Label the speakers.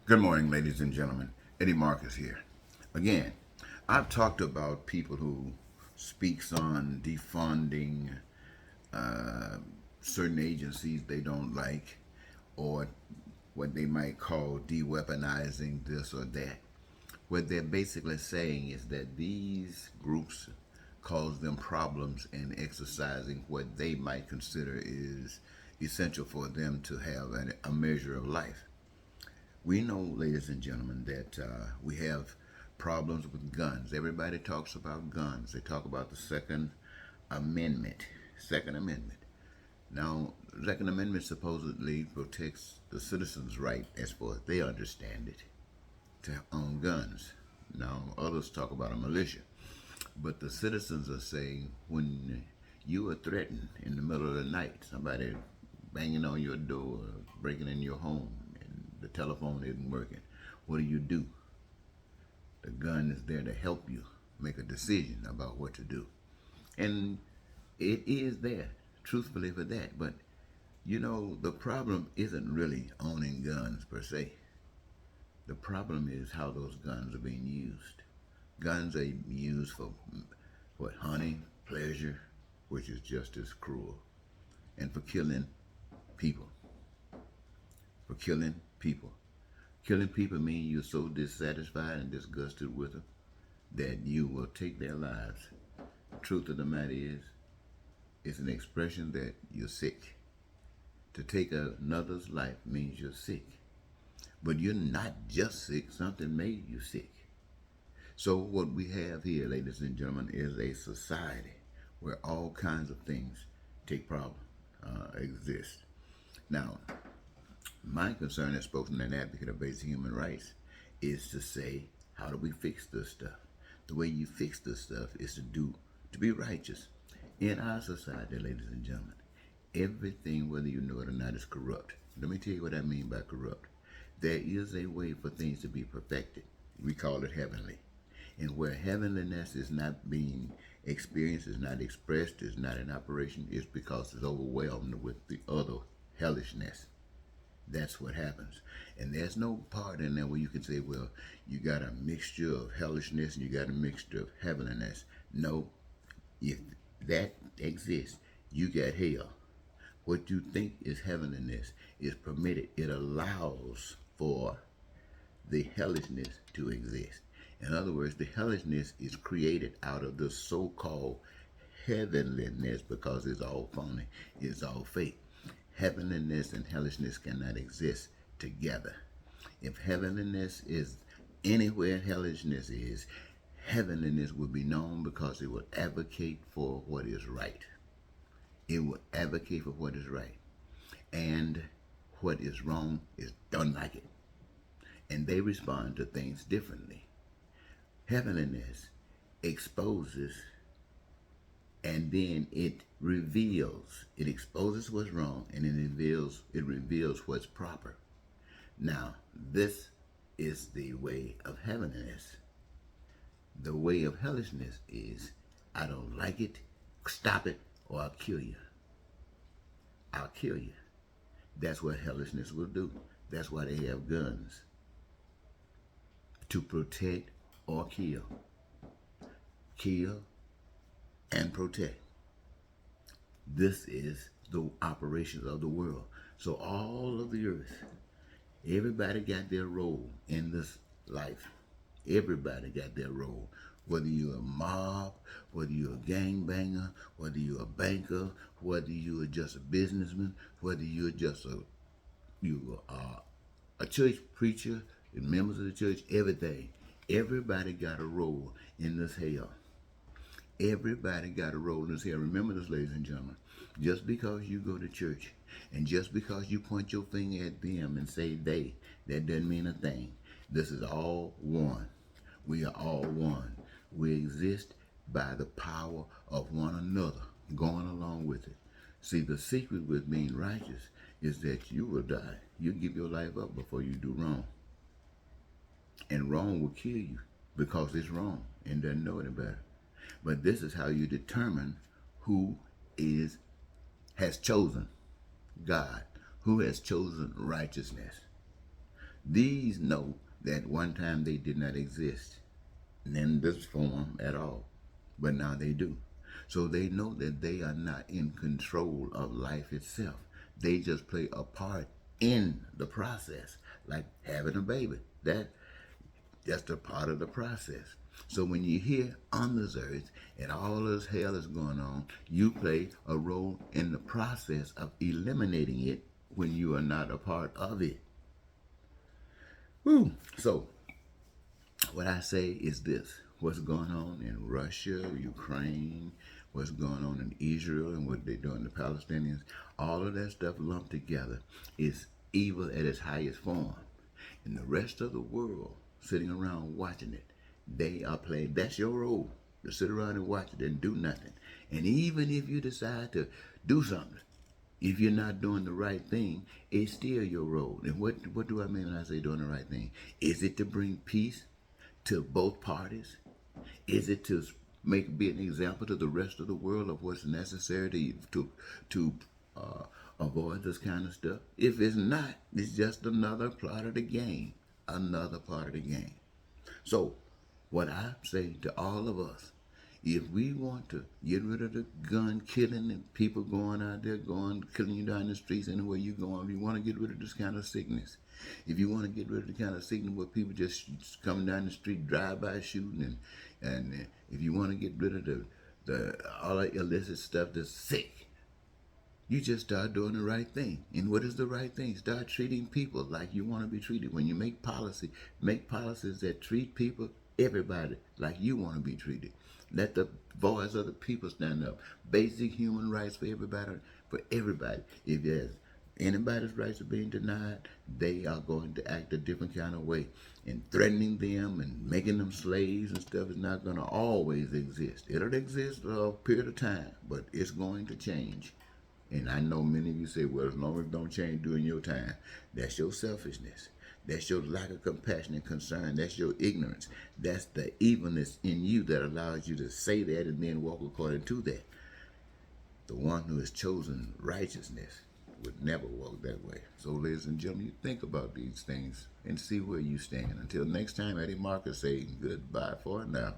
Speaker 1: Good morning, ladies and gentlemen. Eddie Marcus here. Again, I've talked about people who speaks on defunding uh, certain agencies they don't like, or what they might call de-weaponizing this or that. What they're basically saying is that these groups cause them problems in exercising what they might consider is essential for them to have a measure of life. We know, ladies and gentlemen, that we have problems with guns. Everybody talks about guns. They talk about the Second Amendment. Second Amendment. Now, the Second Amendment supposedly protects the citizens' right, as far as they understand it, to own guns. Now, others talk about a militia. But the citizens are saying when you are threatened in the middle of the night, somebody banging on your door, breaking in your home, and the telephone isn't working, what do? The gun is there to help you make a decision about what to do. And it is there, truthfully, for that. But the problem isn't really owning guns per se. The problem is how those guns are being used. Guns are used for what, hunting, pleasure, which is just as cruel, and for killing people. For killing people. Killing people means you're so dissatisfied and disgusted with them that you will take their lives. The truth of the matter is, it's an expression that you're sick. To take another's life means you're sick. But you're not just sick, something made you sick. So what we have here, ladies and gentlemen, is a society where all kinds of things exist. Now, my concern as spoken an advocate of basic human rights is to say, how do we fix this stuff? The way you fix this stuff is to be righteous. In our society, ladies and gentlemen, everything, whether you know it or not, is corrupt. Let me tell you what I mean by corrupt. There is a way for things to be perfected. We call it heavenly. And where heavenliness is not being experienced, is not expressed, is not in operation, it's because it's overwhelmed with the other hellishness. That's what happens. And there's no part in there where you can say, well, you got a mixture of hellishness and you got a mixture of heavenliness. No, if that exists, you got hell. What you think is heavenliness is permitted. It allows for the hellishness to exist. In other words, the hellishness is created out of the so-called heavenliness because it's all phony, it's all fake. Heavenliness and hellishness cannot exist together. If heavenliness is anywhere hellishness is, heavenliness will be known because it will advocate for what is right. It will advocate for what is right. And what is wrong is done like it. And they respond to things differently. Heavenliness exposes and then it reveals. It exposes what's wrong and it reveals what's proper. Now, this is the way of heavenliness. The way of hellishness is, I don't like it, stop it, or I'll kill you. I'll kill you. That's what hellishness will do. That's why they have guns. To protect or kill. Kill and protect. This is the operations of the world. So all of the earth, everybody got their role in this life. Everybody got their role. Whether you're a mob, whether you're a gangbanger, whether you're a banker, whether you're just a businessman, whether you're just a church preacher, and members of the church, everything. Everybody got a role in this hell. Everybody got a role in this hell. Remember this, ladies and gentlemen. Just because you go to church and just because you point your finger at them and say they, that doesn't mean a thing. This is all one. We are all one. We exist by the power of one another, going along with it. See, the secret with being righteous is that you will die. You give your life up before you do wrong. And wrong will kill you because it's wrong and doesn't know any better. But this is how you determine who has chosen God, who has chosen righteousness. These know that one time they did not exist in this form at all, but now they do. So they know that they are not in control of life itself. They just play a part in the process, like having a baby. That's a part of the process. So when you're here on this earth and all this hell is going on, you play a role in the process of eliminating it when you are not a part of it. Woo. So what I say is this: what's going on in Russia, Ukraine, what's going on in Israel, and what they're doing to Palestinians, all of that stuff lumped together is evil at its highest form. And the rest of the world sitting around watching it, they are playing. That's your role, to sit around and watch it and do nothing. And even if you decide to do something, if you're not doing the right thing, it's still your role. And what do I mean when I say doing the right thing? Is it to bring peace to both parties? Is it to be an example to the rest of the world of what's necessary to avoid this kind of stuff? If it's not, it's just another part of the game. Another part of the game. So, what I say to all of us, if we want to get rid of the gun killing and people going out there killing you down the streets anywhere you go, if you want to get rid of this kind of sickness, if you want to get rid of the kind of sickness where people just coming down the street drive-by shooting, and if you want to get rid of the all that illicit stuff that's sick, you just start doing the right thing. And what is the right thing? Start treating people like you want to be treated. When you make policies that treat people, everybody, like you want to be treated. Let the voice of the people stand up. Basic human rights for everybody. For everybody. If there's anybody's rights are being denied, they are going to act a different kind of way. And threatening them and making them slaves and stuff is not going to always exist. It'll exist for a period of time, but it's going to change. And I know many of you say, well, as long as it don't change during your time, that's your selfishness. That's your lack of compassion and concern. That's your ignorance. That's the evilness in you that allows you to say that and then walk according to that. The one who has chosen righteousness would never walk that way. So, ladies and gentlemen, you think about these things and see where you stand. Until next time, Eddie Marcus saying goodbye for now.